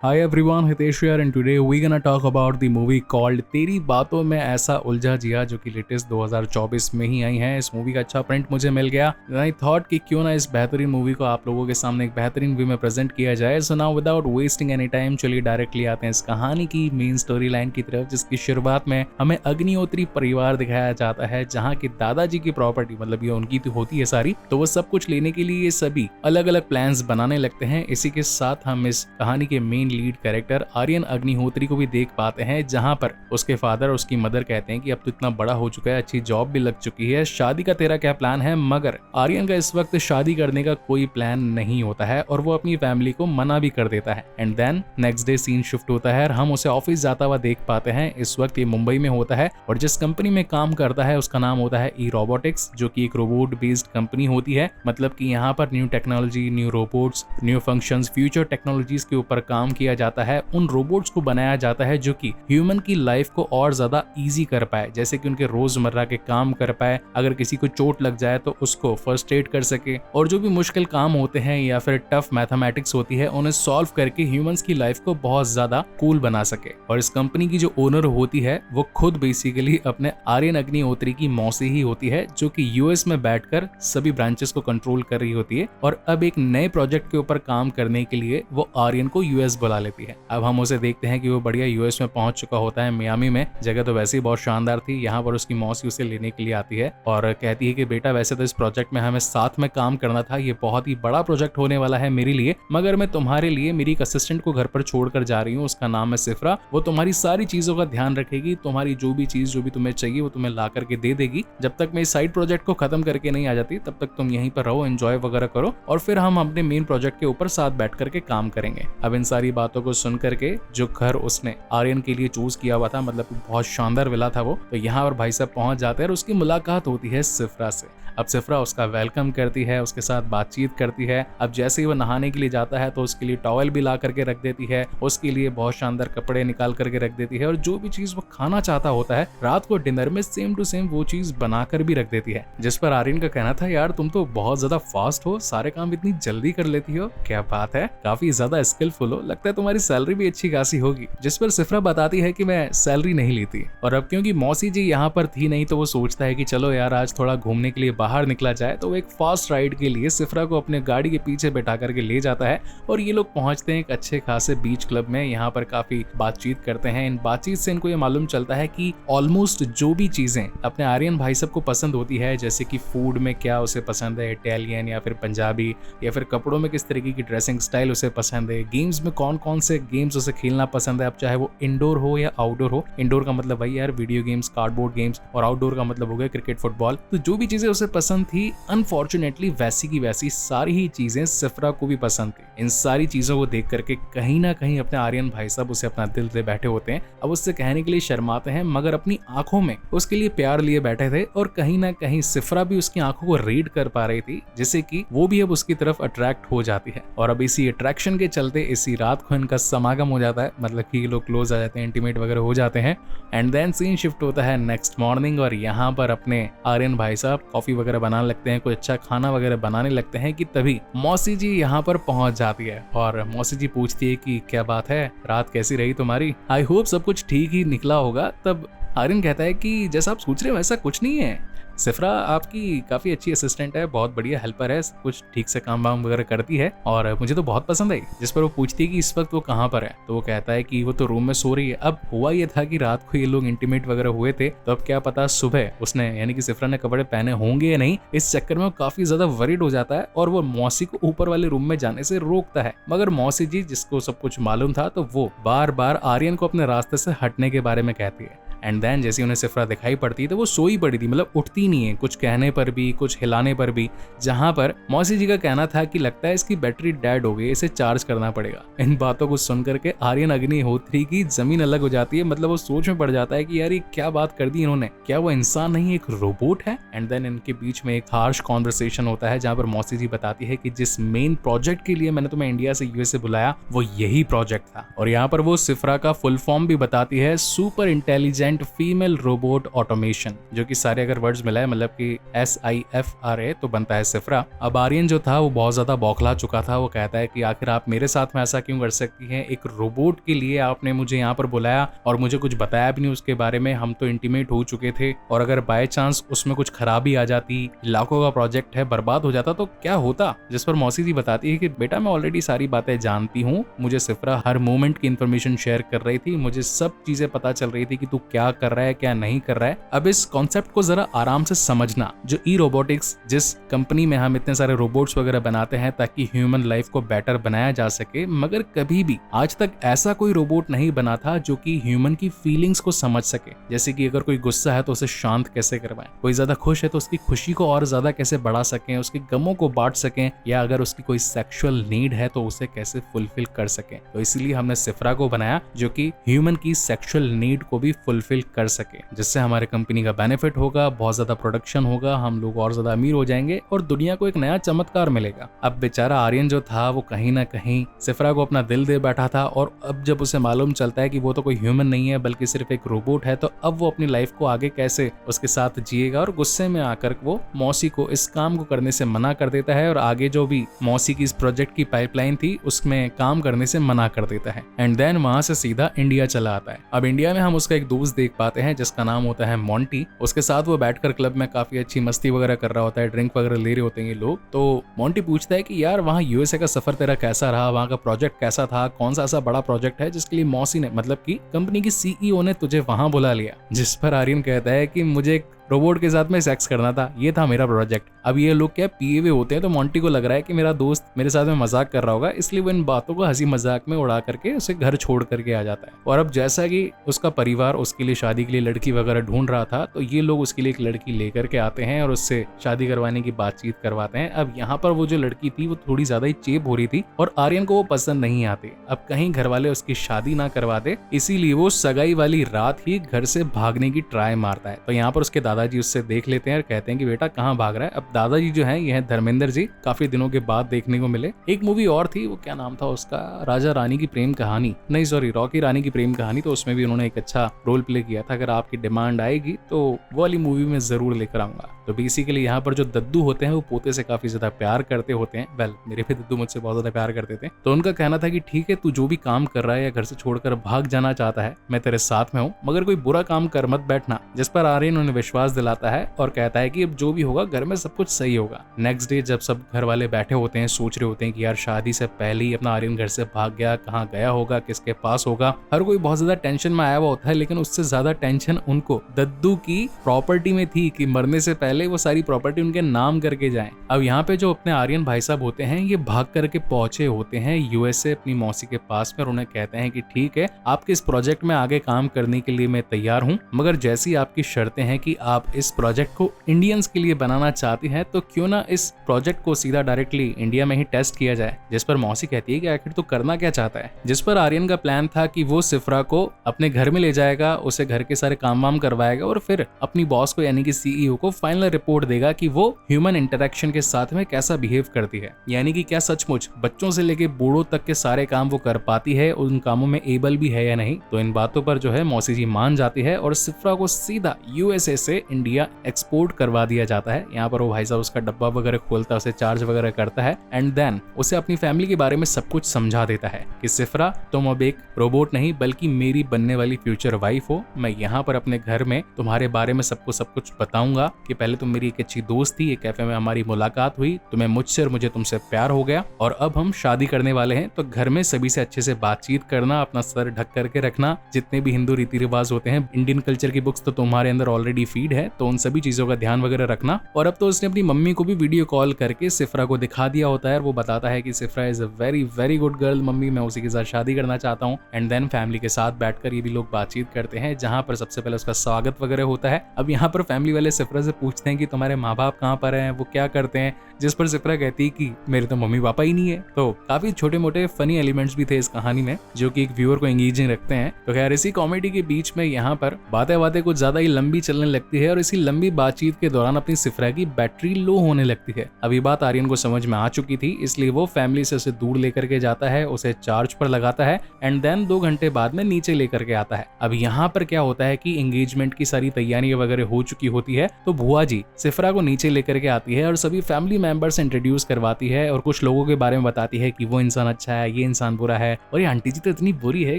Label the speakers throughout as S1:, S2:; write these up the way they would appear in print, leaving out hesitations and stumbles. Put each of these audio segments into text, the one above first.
S1: Hi everyone, Hitesh here and today we're gonna talk about the movie called तेरी बातों में ऐसा उलझा जिया जो कि लेटेस्ट 2024 में ही आई है। इस मूवी का अच्छा प्रिंट मुझे मिल गया। आई थॉट कि क्यों ना इस बेहतरीन मूवी को आप लोगों के सामने एक बेहतरीन वे में प्रेजेंट किया जाए। So now without wasting any time चलिए डायरेक्टली आते हैं इस कहानी की मेन स्टोरी लाइन की तरफ, जिसकी शुरुआत में हमें अग्निहोत्री परिवार दिखाया जाता है, जहाँ के दादाजी की प्रॉपर्टी मतलब ये उनकी तो होती है सारी, तो वो सब कुछ लेने के लिए ये सभी अलग अलग प्लान्स बनाने लगते हैं। इसी के साथ हम इस कहानी के main lead character Aryan Agnihotri को भी देख पाते हैं, जहां पर उसके फादर उसकी मदर कहते हैं कि अब तो इतना बड़ा हो चुका है, अच्छी जॉब भी लग चुकी है, शादी का तेरा क्या प्लान है। मगर आर्यन का इस वक्त शादी करने का कोई प्लान नहीं होता है और वो अपनी फैमिली को मना भी कर देता है। And then next day scene shift होता है और हम उसे ऑफिस जाता हुआ देख पाते हैं। इस वक्त ये मुंबई में होता है और जिस कंपनी में काम करता है उसका नाम होता है ई रोबोटिक्स, जो कि एक रोबोट बेस्ड कंपनी होती है। मतलब कि यहाँ पर new technology, new robots, new functions, future technologies के ऊपर काम किया जाता है। उन रोबोट्स को बनाया जाता है जो कि ह्यूमन की लाइफ को और ज्यादा इजी कर पाए, जैसे कि उनके रोजमर्रा के काम कर पाए, अगर किसी को चोट लग जाए तो उसको फर्स्ट एड कर सके, और जो भी मुश्किल काम होते हैं या फिर टफ मैथमेटिक्स होती है उन्हें सॉल्व करके ह्यूमंस की लाइफ को बहुत ज्यादा कूल बना सके। और इस कंपनी की जो ओनर होती है वो खुद बेसिकली अपने आर्यन अग्निहोत्री की मौसी ही होती है, जो कि यूएस में बैठकर सभी ब्रांचेस को कंट्रोल कर रही होती है और अब एक नए प्रोजेक्ट के ऊपर काम करने के लिए वो आर्यन को यूएस बुला लेती है। अब हम उसे देखते हैं कि वो बढ़िया यूएस में पहुंच चुका होता है, मियामी में। जगह तो वैसे ही बहुत शानदार थी। यहाँ पर उसकी मौसी उसे लेने के लिए आती है और कहती है कि बेटा वैसे तो इस प्रोजेक्ट में हमें साथ में काम करना था, ये बहुत ही बड़ा प्रोजेक्ट होने वाला है मेरे लिए, मगर मैं तुम्हारे लिए मेरी एक असिस्टेंट को घर पर छोड़कर जा रही हूँ, उसका नाम है सिफ्रा। वो तुम्हारी सारी चीजों का ध्यान रखेगी, तुम्हारी जो भी चीज जो भी तुम्हें चाहिए वो तुम्हें ला करके दे देगी। जब तक मैं इस साइड प्रोजेक्ट को खत्म करके नहीं आ जाती तब तक तुम यहीं पर रहो, एंजॉय वगैरह करो और फिर हम अपने मेन प्रोजेक्ट के ऊपर साथ बैठ करके काम करेंगे। अब इन सारी बातों को सुन करके जो घर उसने आर्यन के लिए चूज किया हुआ था, मतलब बहुत शानदार विला था वो, तो यहाँ पर भाई साहब पहुंच जाते हैं और उसकी मुलाकात होती है सिफ्रा से। अब सिफ्रा उसका वेलकम करती है, उसके साथ बातचीत करती है। अब जैसे ही वो नहाने के लिए जाता है तो उसके लिए टॉवल भी ला करके रख देती है, उसके लिए बहुत शानदार कपड़े निकाल करके रख देती है और जो भी चीज वो खाना चाहता होता है रात को डिनर में सेम टू सेम वो चीज बनाकर भी रख देती है। जिस पर आर्यन का कहना था, यार तुम तो बहुत ज्यादा फास्ट हो, सारे काम इतनी जल्दी कर लेती हो, क्या बात है, काफी ज्यादा स्किलफुल हो, लगता है तुम्हारी सैलरी भी अच्छी खासी होगी। जिस पर सिफ्रा बताती है कि मैं सैलरी नहीं लेती, और अब क्योंकि मौसी जी यहाँ पर थी नहीं तो वो सोचता है कि चलो यार आज थोड़ा घूमने के लिए बाहर निकला जाए, तो वो एक फास्ट राइड के लिए सिफ्रा को अपने गाड़ी के पीछे बैठा करके ले जाता है और ये लोग पहुंचते हैं एक अच्छे खासे बीच क्लब में। यहाँ पर काफी बातचीत करते हैं। इन बातचीत से इनको ये मालूम चलता है कि ऑलमोस्ट जो भी चीजें अपने आर्यन भाई साहब को पसंद होती है, जैसे कि फूड में क्या उसे पसंद है, इटालियन या फिर पंजाबी, या फिर कपड़ों में किस तरीके की ड्रेसिंग स्टाइल उसे पसंद है, गेम्स में कौन कौन से गेम्स उसे खेलना पसंद है, अब चाहे वो इंडोर हो या आउटडोर हो। इंडोर का मतलब भाई यार वीडियो गेम्स, कार्डबोर्ड गेम्स, और आउटडोर का मतलब हो गया क्रिकेट, फुटबॉल। तो जो भी चीजें उसे पसंद थी अनफॉर्चुनेटली वैसी की वैसी सारी ही चीजें सिफ्रा को भी पसंद थी। इन सारी चीजों को देख करके कहीं ना कहीं अपने आर्यन भाई साहब उसे अपना दिल दे बैठे होते हैं। अब उससे कहने के लिए शर्माते हैं मगर अपनी आंखों में उसके लिए प्यार लिए बैठे थे और कहीं ना कहीं सिफ्रा भी उसकी आंखों को रीड कर पा रही थी, जिससे कि वो भी अब उसकी तरफ अट्रैक्ट हो जाती है। और अब इसी अट्रैक्शन के चलते इसी रात को इनका समागम हो जाता है, मतलब कि ये लोग क्लोज आ जाते हैं, इंटीमेट वगैरह हो जाते हैं। एंड देन सीन शिफ्ट होता है नेक्स्ट मॉर्निंग और यहाँ पर अपने आर्यन भाई साहब कॉफी वगैरह बनाने लगते हैं, कोई अच्छा खाना वगैरह बनाने लगते हैं कि तभी मौसी जी यहाँ पर पहुंच जाती है और मौसी जी पूछती है कि क्या बात है, रात कैसी रही तुम्हारी, आई होप सब कुछ ठीक ही निकला होगा। तब आर्यन कहता है कि जैसा आप सोच रहे हो वैसा कुछ नहीं है, सिफ्रा आपकी काफी अच्छी असिस्टेंट है, बहुत बढ़िया हेल्पर है, कुछ ठीक से काम वाम वगैरह करती है और मुझे तो बहुत पसंद आई। जिस पर वो पूछती है कि इस वक्त वो कहाँ पर है, तो वो कहता है कि वो तो रूम में सो रही है। अब हुआ ये था कि रात को ये लोग इंटीमेट वगैरह हुए थे, तो अब क्या पता सुबह उसने यानी कि सिफ्रा ने कपड़े पहने होंगे या नहीं, इस चक्कर में वो काफी ज्यादा वरीड हो जाता है और वो मौसी को ऊपर वाले रूम में जाने से रोकता है। मगर मौसी जी जिसको सब कुछ मालूम था तो वो बार बार आर्यन को अपने रास्ते से हटने के बारे में कहती है। एंड देन जैसे उन्हें सिफ्रा दिखाई पड़ती है तो वो सोई पड़ी थी, मतलब उठती नहीं है, कुछ कहने पर भी कुछ हिलाने पर भी। जहां पर मौसी जी का कहना था कि लगता है इसकी बैटरी डेड हो गई, इसे चार्ज करना पड़ेगा। इन बातों को सुन करके आर्यन अग्निहोत्री की जमीन अलग हो जाती है, मतलब वो सोच में पड़ जाता है कि यार ये क्या बात कर दी इन्होंने, क्या वो इंसान नहीं एक रोबोट है। एंड देन इनके बीच में एक हार्श कॉन्वर्सेशन होता है जहां पर मौसी जी बताती है कि जिस मेन प्रोजेक्ट के लिए मैंने तुम्हें इंडिया से यूएस से बुलाया वो यही प्रोजेक्ट था। और यहाँ पर वो सिफ्रा का फुल फॉर्म भी बताती है, super intelligent intelligent female robot automation, जो कि सारे अगर वर्ड्स मिला है मतलब कि SIFRA तो बनता है सिफ्रा। अब आर्यन जो था वो बहुत ज्यादा बौखला चुका था। वो कहता है कि आखिर आप मेरे साथ में ऐसा क्यों कर सकती हैं, एक रोबोट के लिए आपने मुझे यहाँ पर बुलाया और मुझे कुछ बताया भी नहीं उसके बारे में। हम तो इंटीमेट हो चुके थे और अगर बाय चांस उसमें कुछ खराबी आ जाती, लाखों का प्रोजेक्ट है, बर्बाद हो जाता तो क्या होता। जिस पर मौसी जी बताती है कि बेटा मैं ऑलरेडी सारी बातें जानती हूँ, मुझे सिफ्रा हर मोमेंट की इन्फॉर्मेशन शेयर कर रही थी, मुझे सब चीजें पता चल रही थी कि तू क्या कर रहा है क्या नहीं कर रहा है। अब इस कॉन्सेप्ट को जरा आराम से समझना, जो ई रोबोटिक्स जिस कंपनी में हम इतने सारे रोबोट्स वगैरह बनाते हैं ताकि ह्यूमन लाइफ को बेटर बनाया जा सके, मगर कभी भी आज तक ऐसा कोई रोबोट नहीं बना था जो कि ह्यूमन की फीलिंग्स को समझ सके। जैसे कि अगर कोई गुस्सा है तो उसे शांत कैसे करवाएं, कोई ज्यादा खुश है तो उसकी खुशी को और ज्यादा कैसे बढ़ा सकें, उसके गमों को बांट सकें, या अगर उसकी कोई सेक्सुअल नीड है तो उसे कैसे फुलफिल कर सकें। तो इसलिए हमने सिफ्रा को बनाया जो कि ह्यूमन की सेक्सुअल नीड को भी फुलफिल कर सके, जिससे हमारे कंपनी का बेनिफिट होगा, बहुत ज्यादा प्रोडक्शन होगा, हम लोग और ज्यादा अमीर हो जाएंगे और दुनिया को एक नया चमत्कार मिलेगा। अब बेचारा आर्यन जो था वो कहीं ना कहीं सिफ्रा को अपना दिल दे बैठा था और अब जब उसे मालूम चलता है कि वो तो कोई ह्यूमन नहीं है बल्कि सिर्फ एक रोबोट है, तो अब वो अपनी लाइफ को आगे कैसे उसके साथ जिएगा। और गुस्से में आकर वो मौसी को इस काम को करने से मना कर देता है और आगे जो भी मौसी की इस प्रोजेक्ट की पाइपलाइन थी उसमें काम करने से मना कर देता है। एंड देन वहां से सीधा इंडिया चला आता है। अब इंडिया में हम उसका एक दोस्त देख पाते हैं जिसका नाम होता है मोंटी। उसके साथ वो बैठकर क्लब में काफी अच्छी मस्ती वगैरह कर रहा होता है, ड्रिंक वगैरह ले रहे होते हैं ये लोग। तो मोंटी पूछता है कि यार वहाँ USA का सफर तेरा कैसा रहा, वहाँ का प्रोजेक्ट कैसा था, कौन सा ऐसा बड़ा प्रोजेक्ट है जिसके लिए मौसी ने मतलब कि कंपनी की CEO ने तुझे वहां बुला लिया। जिस पर आर्यन कहता है कि मुझे रोबोट के साथ में सेक्स करना था, ये था मेरा प्रोजेक्ट। अब ये लोग क्या पिए हुए होते हैं, तो मोंटी को लग रहा है कि मेरा दोस्त मेरे साथ में मजाक कर रहा होगा, इसलिए वो इन बातों को हंसी मजाक में उड़ा करके उसे घर छोड़ करके आ जाता है। और अब जैसा कि उसका परिवार उसके लिए शादी के लिए लड़की वगैरह ढूंढ रहा था, तो ये लोग उसके लिए एक लड़की लेकर के आते हैं और उससे शादी करवाने की बातचीत करवाते हैं। अब यहाँ पर वो जो लड़की थी वो थोड़ी ज्यादा ही चेप हो रही थी और आर्यन को वो पसंद नहीं आती। अब कहीं घर वाले उसकी शादी ना करवा दे, इसीलिए वो सगाई वाली रात ही घर से भागने की ट्राई मारता है। तो यहाँ पर उसके दादाजी उससे देख लेते हैं और कहते हैं कि बेटा कहाँ भाग रहा है। अब दादाजी जो है ये है धर्मेंद्र जी, काफी दिनों के बाद देखने को मिले। एक मूवी और थी, वो क्या नाम था उसका, राजा रानी की प्रेम कहानी, नहीं सॉरी रॉकी रानी की प्रेम कहानी, तो उसमें भी उन्होंने एक अच्छा रोल प्ले किया था। अगर आपकी डिमांड आएगी तो वो वाली मूवी में जरूर लेकर आऊंगा। तो बेसिकली यहाँ पर जो दद्दू होते हैं वो पोते से काफी ज्यादा प्यार करते होते हैं। वेल मेरे भी दद्दू मुझसे बहुत ज्यादा प्यार करते थे। तो उनका कहना था कि ठीक है तू जो भी काम कर रहा है या घर से छोड़कर भाग जाना चाहता है, मैं तेरे साथ में हूँ, मगर कोई बुरा काम कर मत बैठना। जिस पर आर्यन उन्हें विश्वास दिलाता है और कहता है कि अब जो भी होगा घर में सब कुछ सही होगा। नेक्स्ट डे जब सब घर वाले बैठे होते हैं, सोच रहे होते हैं कि यार शादी से पहले ही अपना आर्यन घर से भाग गया, कहाँ गया होगा, किसके पास होगा, हर कोई बहुत ज्यादा टेंशन में आया हुआ होता है। लेकिन उससे ज्यादा टेंशन उनको दद्दू की प्रॉपर्टी में थी कि मरने से पहले वो सारी प्रॉपर्टी उनके नाम करके जाएं। अब यहाँ पे जो अपने आर्यन भाई साहब होते हैं ये भाग करके पहुंचे होते हैं USA अपनी मौसी के पास में और उन्हें कहते हैं कि ठीक है आपके इस प्रोजेक्ट में आगे काम करने के लिए मैं तैयार हूँ, मगर जैसी आपकी शर्तें हैं कि आप इस प्रोजेक्ट को इंडियंस के लिए बनाना चाहती हैं, तो क्यों ना इस प्रोजेक्ट को सीधा डायरेक्टली इंडिया में ही टेस्ट किया जाए। जिस पर मौसी कहती है कि आखिर तो करना क्या चाहता है। जिस पर आर्यन का प्लान था कि वो सिफ्रा को अपने घर में ले जाएगा, उसे घर के सारे काम वाम करवाएगा और फिर अपनी बॉस को यानी कि CEO को फाइनल रिपोर्ट देगा कि वो ह्यूमन इंटरेक्शन के साथ में कैसा बिहेव करती है, यानी कि क्या सचमुच बच्चों से लेके बूढ़ों तक के सारे काम वो कर पाती है, उन कामों में एबल भी है या नहीं। तो इन बातों पर जो है मौसी जी मान जाती है और सिफ्रा को सीधा USA से इंडिया एक्सपोर्ट करवा दिया जाता है। यहाँ पर वो भाई साहब उसका डब्बा वगैरह खोलता है, उसे चार्ज वगैरह करता है एंड देन उसे अपनी फैमिली के बारे में सब कुछ समझा देता है कि सिफ्रा तुम अब एक रोबोट नहीं बल्कि मेरी बनने वाली फ्यूचर वाइफ हो। मैं यहाँ पर अपने घर में तुम्हारे बारे में सबको सब कुछ बताऊंगा कि पहले तुम मेरी एक अच्छी दोस्त थी, एक कैफे में हमारी मुलाकात हुई, तुम्हें मुझसे और मुझे तुमसे प्यार हो गया और अब हम शादी करने वाले हैं। तो घर में सभी से अच्छे से बातचीत करना, अपना सर ढक करके रखना, जितने भी हिंदू रीति रिवाज होते हैं, इंडियन कल्चर की बुक्स तो तुम्हारे अंदर ऑलरेडी फीड है, तो उन सभी चीजों का ध्यान वगैरह रखना। और अब तो उसने अपनी मम्मी को भी वीडियो कॉल करके सिफ्रा को दिखा दिया होता है। वो बताता है कि सिफ्रा is a very very good girl mummy, मैं उसी के साथ शादी करना चाहता हूँ। एंड देन फैमिली के साथ बैठकर ये भी लोग बातचीत करते हैं, जहाँ पर सबसे पहले उसका स्वागत वगैरह होता है। अब यहाँ पर फैमिली वाले सिफ्रा से पूछते हैं कि तुम्हारे माँ बाप कहाँ पर हैं, वो क्या करते हैं, जिस पर सिफ्रा कहती है कि मेरे तो मम्मी पापा ही नहीं है। तो काफी छोटे मोटे फनी एलिमेंट्स भी थे इस कहानी में जो कि एक व्यूअर को एंगेजिंग रखते हैं। तो खैर इसी कॉमेडी के बीच में यहाँ पर बातें कुछ ज्यादा ही लंबी चलने लगती लगती है और इसी लंबी बातचीत के दौरान अपनी सिफरा की बैटरी लो होने लगती है। अब ये बात आर्यन को समझ में आ चुकी थी, इसलिए वो फैमिली से उसे दूर लेकर के जाता है, उसे चार्ज पर लगाता है एंड देन 2 घंटे बाद में नीचे लेकर के आता है। अब यहाँ पर क्या होता है कि एंगेजमेंट की सारी तैयारियां वगैरह हो चुकी होती है, तो बुआ जी सिफरा को नीचे लेकर के आती है और सभी फैमिली मेंबर्स इंट्रोड्यूस करवाती है और कुछ लोगों के बारे में बताती है कि वो इंसान अच्छा है, ये इंसान बुरा है और ये आंटी जी तो इतनी बुरी है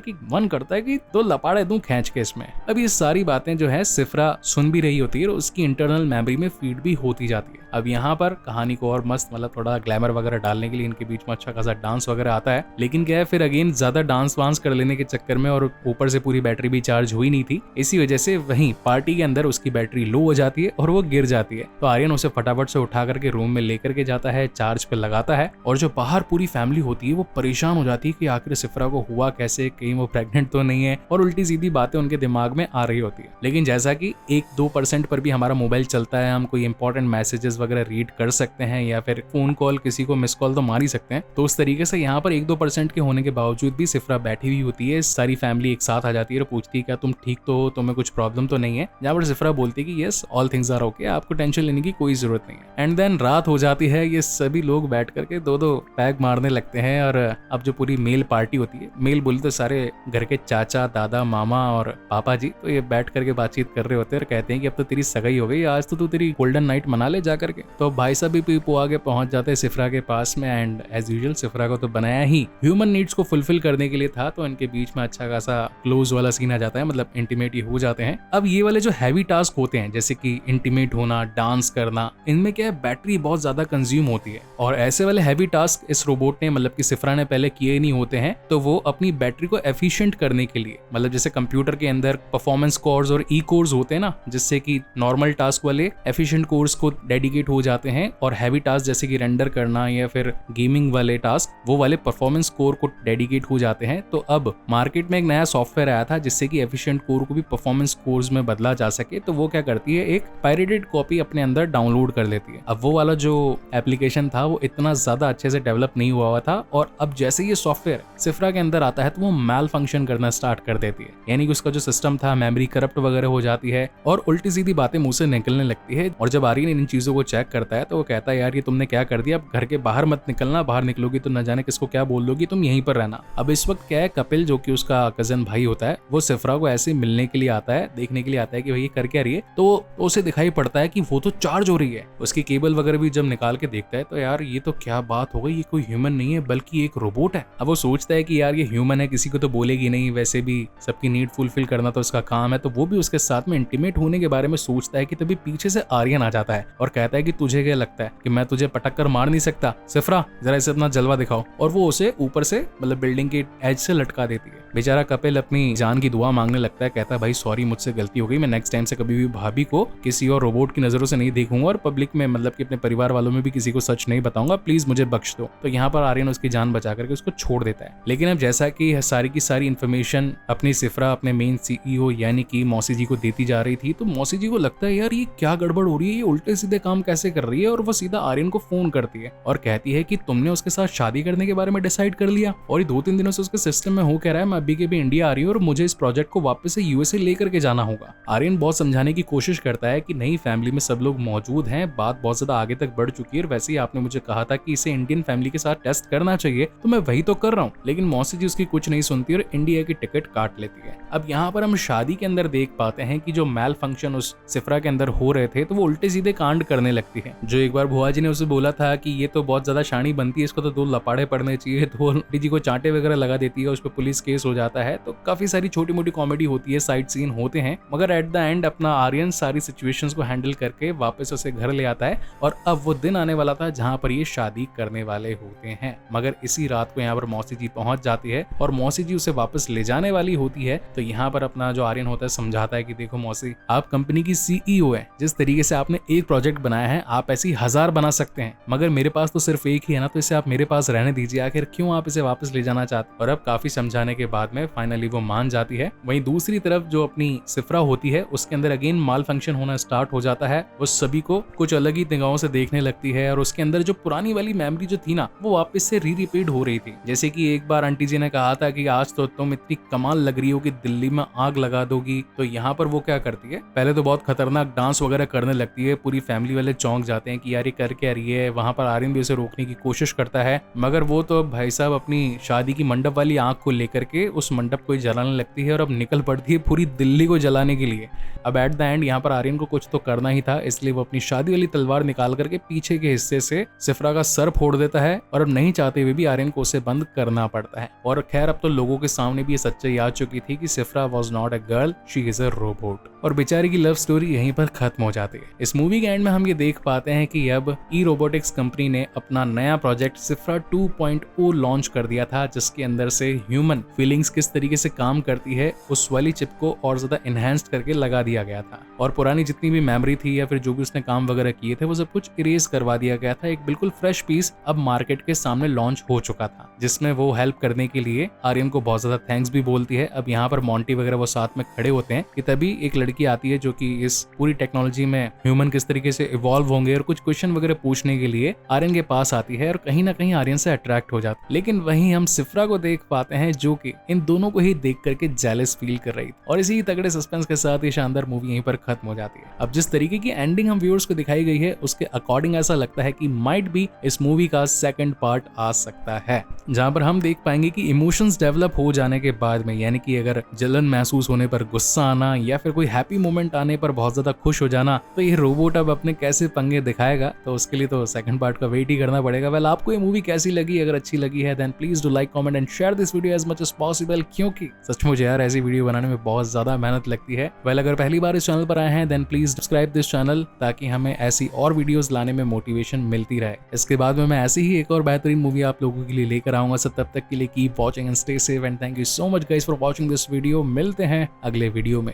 S1: कि मन करता है कि 2 लपाड़े दूं खींच के इसमें। अब ये सारी बातें जो है सिफरा सुन भी रही होती है और उसकी इंटरनल मेमोरी में फीड भी होती जाती है। अब यहाँ पर कहानी को और मस्त मतलब थोड़ा ग्लैमर वगैरह डालने के लिए इनके बीच में अच्छा खासा डांस वगैरह आता है, लेकिन क्या है फिर अगेन ज्यादा डांस वांस कर लेने के चक्कर में और ऊपर से पूरी बैटरी भी चार्ज हुई नहीं थी, इसी वजह से वहीं पार्टी के अंदर उसकी बैटरी लो हो जाती है और वो गिर जाती है। तो आर्यन उसे फटाफट से उठा करके रूम में लेकर के जाता है, चार्ज पे लगाता है और जो बाहर पूरी फैमिली होती है वो परेशान हो जाती है कि आखिर सिफरा को हुआ कैसे, कहीं वो प्रेग्नेंट तो नहीं है और उल्टी सीधी बातें उनके दिमाग में आ रही होती है। लेकिन जैसा कि 1-2% पर भी हमारा मोबाइल चलता है, हम कोई इंपॉर्टेंट मैसेजेस वगैरह रीड कर सकते हैं या फिर फोन कॉल किसी को मिस कॉल तो मार ही सकते हैं, तो उस तरीके से यहाँ पर 1-2% के होने के बावजूद भी सिफरा बैठी हुई होती है। सारी फैमिली एक साथ आ जाती है और पूछती है क्या तुम ठीक तो हो, तुम्हें कुछ प्रॉब्लम तो नहीं है, जहाँ पर सिफरा बोलती है कि yes all things are okay, आपको टेंशन लेने की कोई जरूरत नहीं है। एंड देन रात हो जाती है, ये सभी लोग बैठ करके 2-2 पैग मारने लगते हैं और अब जो पूरी मेल पार्टी होती है, मेल बोली तो सारे घर के चाचा दादा मामा और पापा जी, तो ये बैठ करके बातचीत कर रहे होते हैं और कहते हैं कि अब तो तेरी सगाई हो गई, आज तो तू तेरी गोल्डन नाइट मना ले जा करके। तो भाई साहब भी पीपू आगे पहुंच जाते हैं सिफरा के पास में एंड एज यूजुअल सिफरा को तो बनाया ही ह्यूमन नीड्स को फुलफिल करने के लिए था, तो इनके बीच में अच्छा खासा क्लोज वाला सीन आ जाता है, मतलब इंटीमेट ही हो जाते हैं। अब ये वाले जो हैवी टास्क होते हैं जैसे कि इंटीमेट होना, डांस करना, इनमें क्या है बैटरी बहुत ज्यादा कंज्यूम होती है और ऐसे वाले हैवी टास्क इस रोबोट ने मतलब कि सिफरा ने पहले किए नहीं होते हैं, तो वो अपनी बैटरी को एफिशिएंट करने के लिए मतलब जैसे कंप्यूटर के अंदर परफॉर्मेंस कोर्स और ई कोर्स होते हैं ना, जिससे कि नॉर्मल टास्क वाले एफिशिएंट कोर्स को डेडिकेट हो जाते हैं और हैवी टास्क जैसे कि रेंडर करना या फिर गेमिंग वाले टास्क वो वाले परफॉर्मेंस कोर को डेडिकेट हो जाते हैं। तो अब मार्केट में एक नया सॉफ्टवेयर आया था जिससे कि एफिशिएंट कोर को भी परफॉर्मेंस कोर्स में बदला जा सके, तो वो क्या करती है एक पायरेटेड कॉपी अपने अंदर डाउनलोड कर लेती है। अब वो वाला जो एप्लीकेशन था वो इतना ज्यादा अच्छे से डेवलप नहीं हुआ था और अब जैसे ये सॉफ्टवेयर सिफरा के अंदर आता है तो वो मैल फंक्शन करना स्टार्ट कर देती है, यानी कि उसका जो सिस्टम था मेमोरी करप्ट वगैरह हो जाती है और उल्टी सीधी बातें मुंह से निकलने लगती है। और जब आर्यन इन चीजों को चेक करता है तो वो कहता है यार ये तुमने क्या कर दिया, अब घर के बाहर मत निकलना, बाहर निकलोगी तो न जाने किसको क्या बोल दोगी, तुम यहीं पर रहना। अब इस वक्त क्या है, कपिल जो कि उसका कजन भाई होता है वो सिफरा को ऐसे मिलने के लिए आता है, देखने के लिए आता है कि भाई ये कर क्या रही है, तो उसे दिखाई पड़ता है कि वो तो चार्ज हो रही है। उसकी केबल वगैरह भी जब निकाल के देखता है तो यार ये तो क्या बात हो गई, ये कोई ह्यूमन नहीं है बल्कि एक रोबोट है। अब वो सोचता है कि यार ये ह्यूमन है, किसी को तो बोलेगी नहीं, वैसे भी सबकी नीड फुलफिल करना तो उसका काम है, तो वो भी उसके साथ में इंटीमेट होने के बारे में सोचता है कि तभी पीछे से आर्यन आ जाता है और कहता है कि तुझे क्या लगता है कि मैं तुझे पटक कर मार नहीं सकता, सिफरा जरा इसे अपना जलवा दिखाओ, और वो उसे ऊपर से मतलब बिल्डिंग के एज से लटका देती है। बेचारा कपिल अपनी जान की दुआ मांगने लगता है, कहता है भाई सॉरी मुझसे गलती हो गई, मैं नेक्स्ट टाइम से कभी भी भाभी को किसी और रोबोट की नजरों से नहीं देखूंगा और पब्लिक में मतलब कि अपने परिवार वालों में भी किसी को सच नहीं बताऊंगा, प्लीज मुझे बख्श दो। तो यहाँ पर आर्यन उसकी जान बचा करके उसको छोड़ देता है। लेकिन अब जैसा कि सारी की सारी इन्फॉर्मेशन अपनी सिफरा अपने मेन सीईओ यानी कि मौसी जी को देती जा रही थी, तो मौसी जी को लगता है यार ये क्या गड़बड़ हो रही है, ये उल्टे सीधे काम कैसे कर रही है, और वो सीधा आर्यन को फोन करती है और कहती है कि तुमने उसके साथ शादी करने के बारे में डिसाइड कर लिया और ये 2-3 दिनों से उसके सिस्टम में हो कह रहा है मैं अभी के भी इंडिया आ रही हूँ और मुझे इस प्रोजेक्ट को वापस से यूएसए लेकर के जाना होगा। आर्यन बहुत समझाने की कोशिश करता है कि नहीं फैमिली में सब लोग मौजूद हैं, बात बहुत ज्यादा आगे तक बढ़ चुकी है और वैसे ही आपने मुझे कहा था कि इसे इंडियन फैमिली के साथ टेस्ट करना चाहिए, तो मैं वही तो कर रहा हूँ। लेकिन मौसी जी उसकी कुछ नहीं सुनती और इंडिया की टिकट काट लेती है। अब यहाँ पर हम शादी के अंदर देख पाते हैं कि जो मैल फंक्शन उस सिफरा के अंदर हो रहे थे तो वो उल्टे सीधे कांड करने लगती है। जो एक बार भुआ जी ने उसे बोला था कि ये तो बहुत ज्यादा शानी बनती है, इसको तो 2 लपाड़े पड़ने चाहिए, तो आंटी जी को चांटे वगैरह लगा देती है, उस पर पुलिस केस हो जाता है। तो काफी सारी छोटी मोटी कॉमेडी होती है, साइड सीन होते हैं, मगर एट द एंड अपना आर्यन सारी सिचुएशंस को हैंडल करके वापस उसे घर ले आता है और अब वो दिन आने वाला था जहाँ पर ये शादी करने वाले होते हैं। मगर इसी रात को यहाँ पर मौसी जी पहुंच जाती है और मौसी जी उसे वापस ले जाने वाली होती है। तो यहाँ पर अपना जो आर्यन होता है समझाता है कि देखो मौसी, आप कंपनी की सीईओ है, जिस तरीके से आपने एक प्रोजेक्ट बनाया है आप ऐसी 1000 बना सकते हैं, मगर मेरे पास तो सिर्फ एक ही है ना, तो इसे आप मेरे पास रहने दीजिए, आखिर क्यों आप इसे वापस ले जाना चाहते। और अब काफी समझाने के बाद में फाइनली वो मान जाती है। वहीं दूसरी तरफ जो अपनी सिफरा होती है उसके अंदर अगेन माल फंक्शन होना स्टार्ट हो जाता है, वो सभी को कुछ अलग ही निगाहों से देखने लगती है और उसके अंदर जो पुरानी वाली मेमोरी जो थी ना वो वापस से रिपीट हो रही थी। जैसे कि एक बार आंटी जी ने कहा था कि आज तो तुम इतनी कमाल लग रही हो कि दिल्ली में आग लगा दोगी, तो यहाँ पर वो क्या करती है, पहले पहले तो बहुत खतरनाक डांस वगैरह करने लगती है, पूरी फैमिली वाले चौंक जाते हैं कि यार ये कर क्या रही है। वहां पर आर्यन भी उसे रोकने की कोशिश करता है, मगर वो तो भाई साहब अपनी शादी की मंडप वाली आंख को लेकर के उस मंडप को जलाने लगती है और अब निकल पड़ती है पूरी दिल्ली को जलाने के लिए। अब एट द एंड यहाँ पर आर्यन को कुछ तो करना ही था, इसलिए वो अपनी शादी वाली तलवार निकाल करके पीछे के हिस्से से सिफ्रा का सर फोड़ देता है और अब नहीं चाहते हुए भी आर्यन को उसे बंद करना पड़ता है। और खैर अब तो लोगों के सामने भी ये सच्चाई आ चुकी थी कि सिफ्रा was not a girl, she is a robot. और बेचारी की लव स्टोरी यहीं पर खत्म हो जाती है। इस मूवी के एंड में हम ये देख पाते हैं कि अब ई रोबोटिक्स कंपनी ने अपना नया प्रोजेक्ट सिफ्रा 2.0 लॉन्च कर दिया था, जिसके अंदर से ह्यूमन फीलिंग्स किस तरीके से काम करती है उस वाली चिप को और ज्यादा एनहांस्ड करके लगा दिया गया था। और पुरानी जितनी भी मेमोरी थी या फिर जो भी उसने काम वगैरह किए थे वो सब कुछ इरेज करवा दिया गया था। एक बिल्कुल फ्रेश पीस अब मार्केट के सामने लॉन्च हो चुका था, जिसमें वो हेल्प करने के लिए आर्यन को बहुत ज्यादा थैंक्स भी बोलती है। अब यहाँ पर मॉन्टी वगैरह वो साथ में खड़े होते हैं कि तभी एक लड़की आती है जो कि इस पूरी टेक्नोलॉजी में ह्यूमन किस तरीके से इवॉल्व होंगे और कुछ क्वेश्चन वगैरह पूछने के लिए आर्यन के पास आती है और कहीं ना कहीं आर्यन से अट्रैक्ट हो जाती है। लेकिन वहीं हम सिफ्रा को देख पाते हैं जो कि इन दोनों को ही देख करके जेलस फील कर रही थी। और इसी तगड़े सस्पेंस के साथ ये शानदार मूवी यहीं पर खत्म हो जाती है। अब जिस तरीके की एंडिंग हम व्यूअर्स को दिखाई गई है उसके अकॉर्डिंग ऐसा लगता है कि माइट भी इस मूवी का सेकंड पार्ट आ सकता है, जहां पर हम देख पाएंगे कि इमोशंस डेवलप हो जाने के बाद में, यानी कि अगर जलन महसूस होने पर गुस्सा आना या फिर कोई हैप्पी मोमेंट आने पर बहुत ज्यादा खुश हो जाना, तो ये रोबोट अब अपने कैसे पंगे दिखाएगा। तो उसके लिए तो सेकंड पार्ट का वेट ही करना पड़ेगा। वेल, आपको ये मूवी कैसी लगी? अगर अच्छी लगी है then please do like, comment and share this video as much as possible, क्योंकि सचमुच यार ऐसी वीडियो बनाने में बहुत ज्यादा मेहनत लगती है। वेल, अगर पहली बार इस चैनल पर आए हैं then please subscribe this channel, ताकि हमें ऐसी और वीडियोस लाने में मोटिवेशन मिलती रहे। इसके बाद में मैं ऐसी ही एक और बेहतरीन मूवी आप लोगों के लिए लेकर आऊंगा। सब तब तक के लिए keep watching and stay safe and thank you so much guys for watching this video. मिलते हैं अगले वीडियो में।